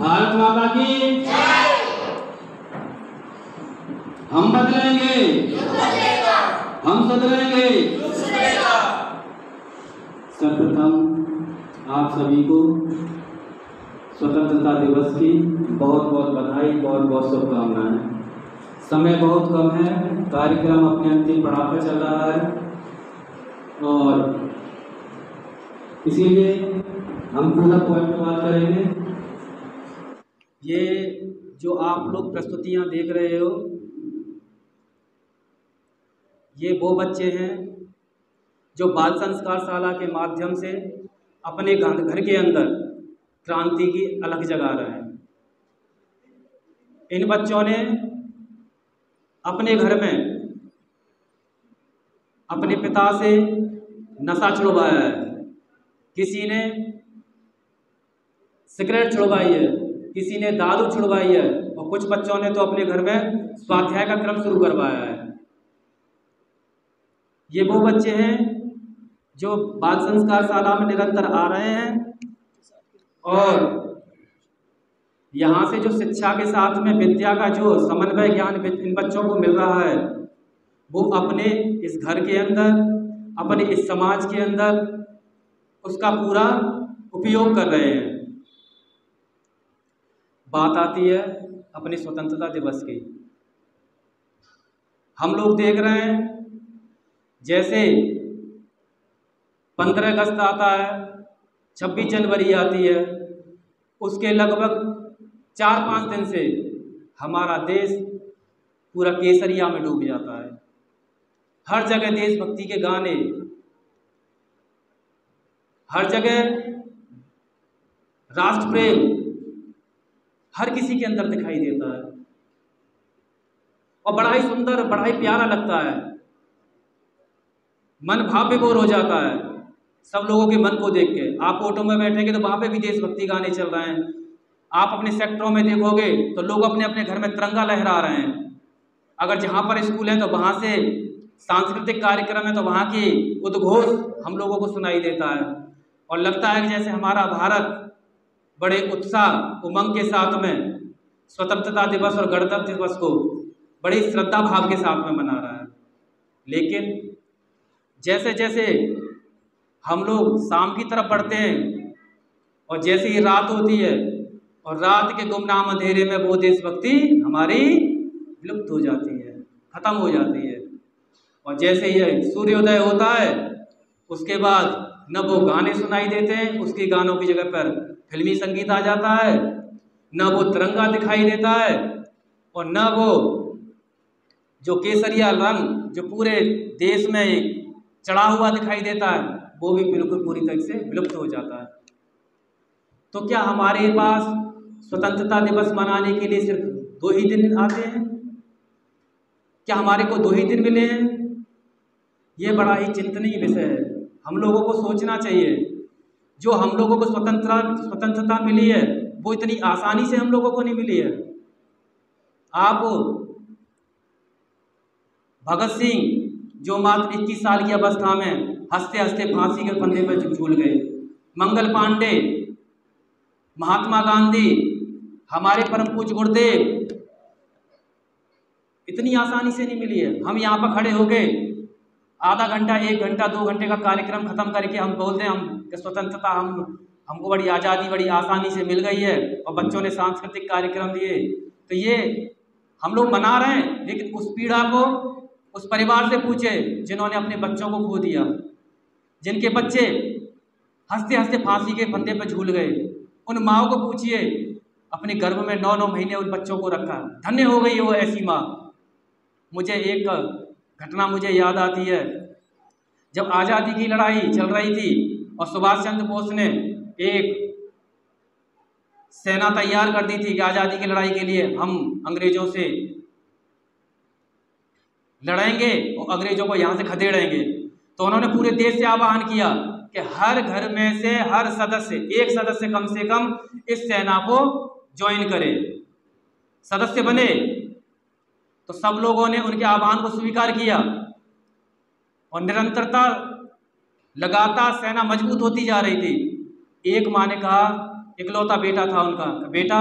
भारत माता की जय। हम बदलेंगे, हम सुधरेंगे। सर्वप्रथम आप सभी को स्वतंत्रता दिवस की बहुत बहुत बधाई, बहुत बहुत शुभकामनाएं। समय बहुत कम है, कार्यक्रम अपने अंतिम पड़ाव पर चल रहा है और इसीलिए हम पूरा पॉइंट पर बात करेंगे। ये जो आप लोग प्रस्तुतियां देख रहे हो, ये वो बच्चे हैं जो बाल संस्कार शाला के माध्यम से अपने घर के अंदर क्रांति की अलख जगा रहे हैं। इन बच्चों ने अपने घर में अपने पिता से नशा छुड़वाया है, किसी ने सिगरेट छुड़वाई है, किसी ने दारू छुड़वाई है और कुछ बच्चों ने तो अपने घर में स्वाध्याय का क्रम शुरू करवाया है। ये वो बच्चे हैं जो बाल संस्कार शाला में निरंतर आ रहे हैं और यहाँ से जो शिक्षा के साथ में विद्या का जो समन्वय ज्ञान इन बच्चों को मिल रहा है, वो अपने इस घर के अंदर, अपने इस समाज के अंदर उसका पूरा उपयोग कर रहे हैं। बात आती है अपने स्वतंत्रता दिवस की। हम लोग देख रहे हैं जैसे 15 अगस्त आता है, 26 जनवरी आती है, उसके लगभग 4-5 दिन से हमारा देश पूरा केसरिया में डूब जाता है। हर जगह देशभक्ति के गाने, हर जगह राष्ट्र प्रेम हर किसी के अंदर दिखाई देता है और बड़ा ही सुंदर, बड़ा ही प्यारा लगता है। मन भाव विभोर हो जाता है सब लोगों के मन को देख के। आप ऑटो में बैठेंगे तो वहाँ पे भी देशभक्ति गाने चल रहे हैं। आप अपने सेक्टरों में देखोगे तो लोग अपने अपने घर में तिरंगा लहरा रहे हैं। अगर जहाँ पर स्कूल है तो वहाँ से सांस्कृतिक कार्यक्रम है तो वहाँ की उद्घोष हम लोगों को सुनाई देता है और लगता है कि जैसे हमारा भारत बड़े उत्साह उमंग के साथ में स्वतंत्रता दिवस और गणतंत्र दिवस को बड़ी श्रद्धा भाव के साथ में मना रहा है। लेकिन जैसे जैसे हम लोग शाम की तरफ बढ़ते हैं और जैसे ही रात होती है और रात के गुमनाम अंधेरे में वो देशभक्ति हमारी विलुप्त हो जाती है, खत्म हो जाती है। और जैसे ही सूर्योदय होता है उसके बाद न वो गाने सुनाई देते हैं, उसकी गानों की जगह पर फिल्मी संगीत आ जाता है, न वो तिरंगा दिखाई देता है और न वो जो केसरिया रंग जो पूरे देश में चढ़ा हुआ दिखाई देता है वो भी बिल्कुल पूरी तरह से विलुप्त हो जाता है। तो क्या हमारे पास स्वतंत्रता दिवस मनाने के लिए सिर्फ 2 ही दिन आते हैं? क्या हमारे को 2 ही दिन मिले हैं? ये बड़ा ही चिंतनीय विषय है। हम लोगों को सोचना चाहिए, जो हम लोगों को स्वतंत्रता मिली है वो इतनी आसानी से हम लोगों को नहीं मिली है। आप भगत सिंह जो मात्र 21 साल की अवस्था में हंसते हंसते फांसी के फंदे पर झूल गए, मंगल पांडे, महात्मा गांधी, हमारे परम पूज्य गुरुदेव, इतनी आसानी से नहीं मिली है। हम यहाँ पर खड़े हो गए आधा घंटा, 1 घंटा, 2 घंटे का कार्यक्रम खत्म करके हम बोलते हैं हम स्वतंत्रता हमको बड़ी आज़ादी बड़ी आसानी से मिल गई है और बच्चों ने सांस्कृतिक कार्यक्रम दिए। तो ये हम लोग मना रहे हैं, लेकिन उस पीड़ा को उस परिवार से पूछे जिन्होंने अपने बच्चों को खो दिया, जिनके बच्चे हंसते हंसते फांसी के फंदे पर झूल गए। उन माओं को पूछिए, अपने गर्भ में 9-9 महीने उन बच्चों को रखा, धन्य हो गई वो ऐसी माँ। मुझे एक घटना मुझे याद आती है, जब आज़ादी की लड़ाई चल रही थी और सुभाष चंद्र बोस ने एक सेना तैयार कर दी थी कि आज़ादी की लड़ाई के लिए हम अंग्रेजों से लड़ेंगे और अंग्रेजों को यहाँ से खदेड़ेंगे। तो उन्होंने पूरे देश से आह्वान किया कि हर घर में से हर सदस्य, एक सदस्य कम से कम इस सेना को ज्वाइन करे, सदस्य बने। तो सब लोगों ने उनके आह्वान को स्वीकार किया और निरंतरता लगातार सेना मजबूत होती जा रही थी। एक माँ ने कहा इकलौता बेटा था उनका। बेटा,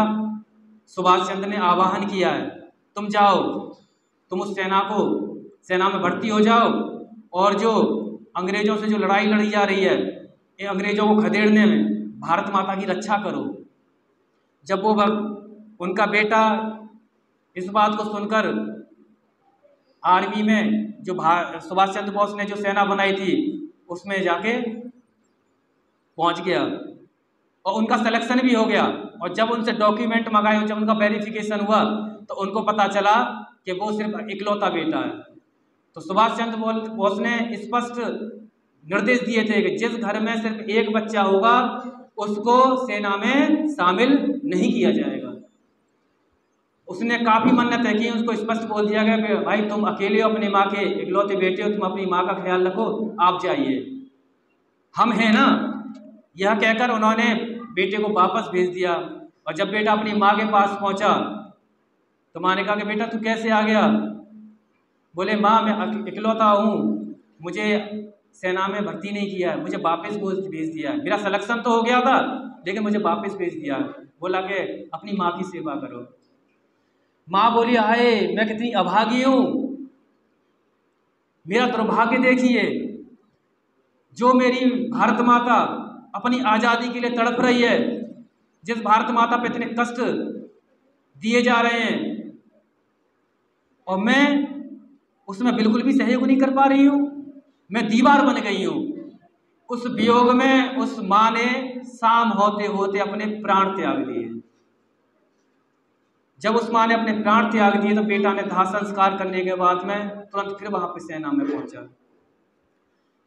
सुभाष चंद्र ने आह्वान किया है, तुम जाओ, तुम उस सेना में भर्ती हो जाओ और जो अंग्रेजों से जो लड़ाई लड़ी जा रही है, ये अंग्रेजों को खदेड़ने में भारत माता की रक्षा करो। जब वो उनका बेटा इस बात को सुनकर आर्मी में जो सुभाष चंद्र बोस ने जो सेना बनाई थी उसमें जाके पहुंच गया और उनका सिलेक्शन भी हो गया। और जब उनसे डॉक्यूमेंट मंगाए, जब उनका वेरिफिकेशन हुआ तो उनको पता चला कि वो सिर्फ इकलौता बेटा है। तो सुभाष चंद्र बोस ने स्पष्ट निर्देश दिए थे कि जिस घर में सिर्फ एक बच्चा होगा उसको सेना में शामिल नहीं किया जाएगा। उसने काफ़ी मन्नतें की, उसको स्पष्ट बोल दिया गया कि भाई तुम अकेले हो, अपनी माँ के इकलौते बेटे हो, तुम अपनी माँ का ख्याल रखो, आप जाइए, हम हैं ना। यह कहकर उन्होंने बेटे को वापस भेज दिया। और जब बेटा अपनी माँ के पास पहुँचा तो माँ ने कहा कि बेटा तू कैसे आ गया? बोले माँ मैं इकलौता हूँ, मुझे सेना में भर्ती नहीं किया है, मुझे वापस भेज दिया है। मेरा सिलेक्शन तो हो गया था लेकिन मुझे वापस भेज दिया। बोला कि अपनी माँ की सेवा करो। माँ बोली हाय मैं कितनी अभागी हूँ, मेरा दुर्भाग्य देखिए, जो मेरी भारत माता अपनी आज़ादी के लिए तड़प रही है, जिस भारत माता पे इतने कष्ट दिए जा रहे हैं और मैं उसमें बिल्कुल भी सहयोग नहीं कर पा रही हूँ, मैं दीवार बन गई हूँ। उस वियोग में उस माँ ने शाम होते होते अपने प्राण त्याग दिए। जब उस माँ ने अपने प्राण त्याग दिए तो बेटा ने दाह संस्कार करने के बाद में तुरंत फिर वहाँ पे सेना में पहुँचा।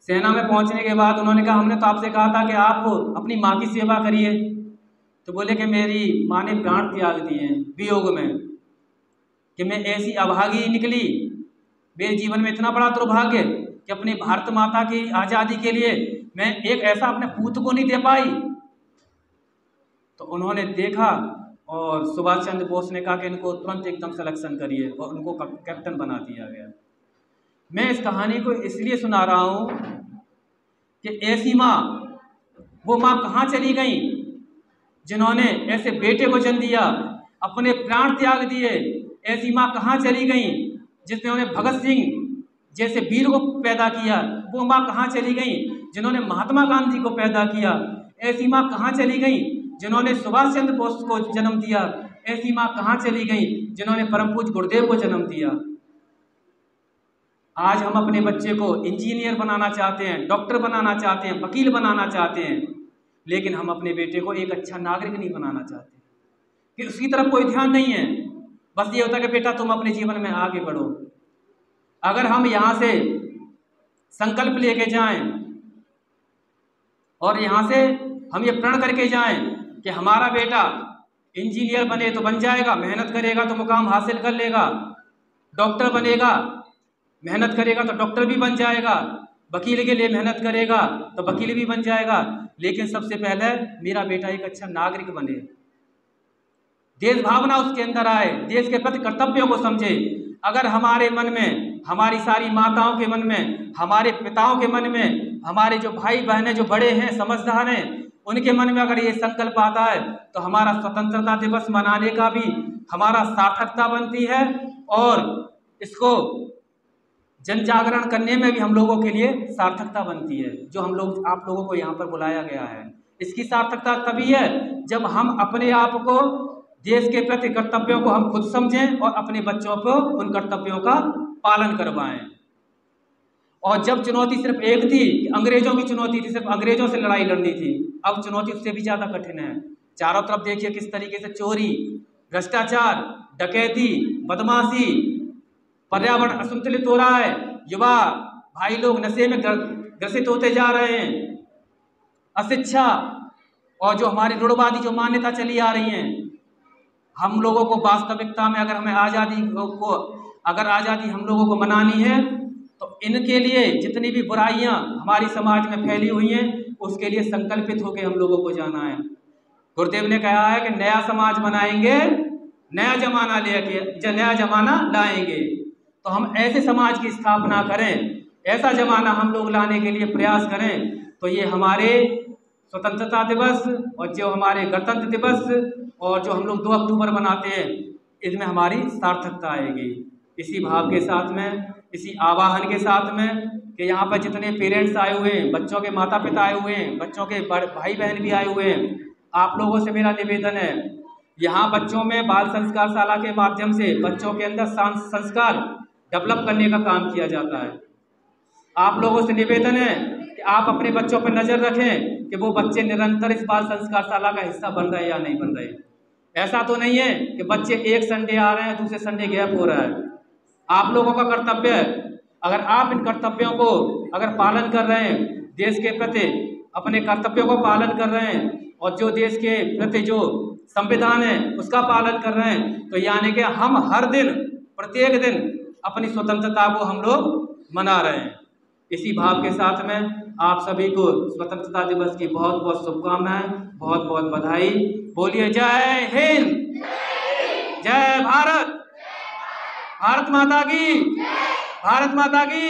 सेना में पहुँचने के बाद उन्होंने कहा हमने तो आपसे कहा था कि आप अपनी माँ की सेवा करिए। तो बोले कि मेरी माँ ने प्राण त्याग दिए वियोग में, कि मैं ऐसी अभागी निकली, मेरे जीवन में इतना बड़ा दुर्भाग्य कि अपनी भारत माता की आज़ादी के लिए मैं एक ऐसा अपने पूत को नहीं दे पाई। तो उन्होंने देखा और सुभाष चंद्र बोस ने कहा कि इनको तुरंत एकदम सिलेक्शन करिए और उनको कैप्टन बना दिया गया। मैं इस कहानी को इसलिए सुना रहा हूँ कि ऐसी माँ, वो माँ कहाँ चली गई जिन्होंने ऐसे बेटे को जन्म दिया, अपने प्राण त्याग दिए। ऐसी माँ कहाँ चली गई जिन्होंने भगत सिंह जैसे वीर को पैदा किया। वो माँ कहाँ चली गई जिन्होंने महात्मा गांधी को पैदा किया। ऐसी माँ कहाँ चली गई जिन्होंने सुभाष चंद्र बोस को जन्म दिया। ऐसी माँ कहाँ चली गई जिन्होंने परम पूज्य गुरुदेव को जन्म दिया। आज हम अपने बच्चे को इंजीनियर बनाना चाहते हैं, डॉक्टर बनाना चाहते हैं, वकील बनाना चाहते हैं, लेकिन हम अपने बेटे को एक अच्छा नागरिक नहीं बनाना चाहते, कि उसकी तरफ कोई ध्यान नहीं है। बस ये होता है कि बेटा तुम अपने जीवन में आगे बढ़ो। अगर हम यहाँ से संकल्प लेके जाएं और यहाँ से हम ये प्रण करके जाएं कि हमारा बेटा इंजीनियर बने तो बन जाएगा, मेहनत करेगा तो मुकाम हासिल कर लेगा, डॉक्टर बनेगा, मेहनत करेगा तो डॉक्टर भी बन जाएगा, वकील के लिए मेहनत करेगा तो वकील भी बन जाएगा, लेकिन सबसे पहले मेरा बेटा एक अच्छा नागरिक बने, देश भावना उसके अंदर आए, देश के प्रति कर्तव्यों को समझे। अगर हमारे मन में, हमारी सारी माताओं के मन में, हमारे पिताओं के मन में, हमारे जो भाई बहनें जो बड़े हैं, समझदार हैं, उनके मन में अगर ये संकल्प आता है तो हमारा स्वतंत्रता दिवस मनाने का भी हमारा सार्थकता बनती है और इसको जन जागरण करने में भी हम लोगों के लिए सार्थकता बनती है। जो हम लोग आप लोगों को यहाँ पर बुलाया गया है, इसकी सार्थकता तभी है जब हम अपने आप को, देश के प्रति कर्तव्यों को हम खुद समझें और अपने बच्चों को उन कर्तव्यों का पालन करवाएं। और जब चुनौती सिर्फ एक थी, अंग्रेजों की चुनौती थी, सिर्फ अंग्रेजों से लड़ाई लड़नी थी, अब चुनौती उससे भी ज़्यादा कठिन है। चारों तरफ देखिए किस तरीके से चोरी, भ्रष्टाचार, डकैती, बदमाशी, पर्यावरण असंतुलित हो रहा है, युवा भाई लोग नशे में ग्रसित होते जा रहे हैं, अशिक्षा और जो हमारी रूढ़वादी जो मान्यता चली आ रही हैं। हम लोगों को वास्तविकता में अगर हमें आज़ादी हम लोगों को मनानी है तो इनके लिए जितनी भी बुराइयां हमारी समाज में फैली हुई हैं उसके लिए संकल्पित होकर हम लोगों को जाना है। गुरुदेव ने कहा है कि नया समाज बनाएंगे, नया जमाना लाएंगे। तो हम ऐसे समाज की स्थापना करें, ऐसा जमाना हम लोग लाने के लिए प्रयास करें। तो ये हमारे स्वतंत्रता दिवस और जो हमारे गणतंत्र दिवस और जो हम लोग 2 अक्टूबर मनाते हैं, इसमें हमारी सार्थकता आएगी। इसी भाव के साथ में, इसी आवाहन के साथ में कि यहाँ पर जितने पेरेंट्स आए हुए हैं, बच्चों के माता पिता आए हुए हैं, बच्चों के भाई बहन भी आए हुए हैं, आप लोगों से मेरा निवेदन है, यहाँ बच्चों में बाल संस्कार शाला के माध्यम से बच्चों के अंदर संस्कार डेवलप करने का काम किया जाता है। आप लोगों से निवेदन है कि आप अपने बच्चों पर नज़र रखें कि वो बच्चे निरंतर इस बाल संस्कार शाला का हिस्सा बन रहे हैं या नहीं बन रहे। ऐसा तो नहीं है कि बच्चे एक संडे आ रहे हैं, दूसरे संडे गैप हो रहा है। आप लोगों का कर्तव्य है, अगर आप इन कर्तव्यों को अगर पालन कर रहे हैं, देश के प्रति अपने कर्तव्यों को पालन कर रहे हैं और जो देश के प्रति जो संविधान है उसका पालन कर रहे हैं, तो यानी कि हम हर दिन प्रत्येक दिन अपनी स्वतंत्रता को हम लोग मना रहे हैं। इसी भाव के साथ में आप सभी को स्वतंत्रता दिवस की बहुत बहुत शुभकामनाएं, बहुत बहुत बधाई। बोलिए जय हिंद, जय भारत, भारत माता की, भारत माता की।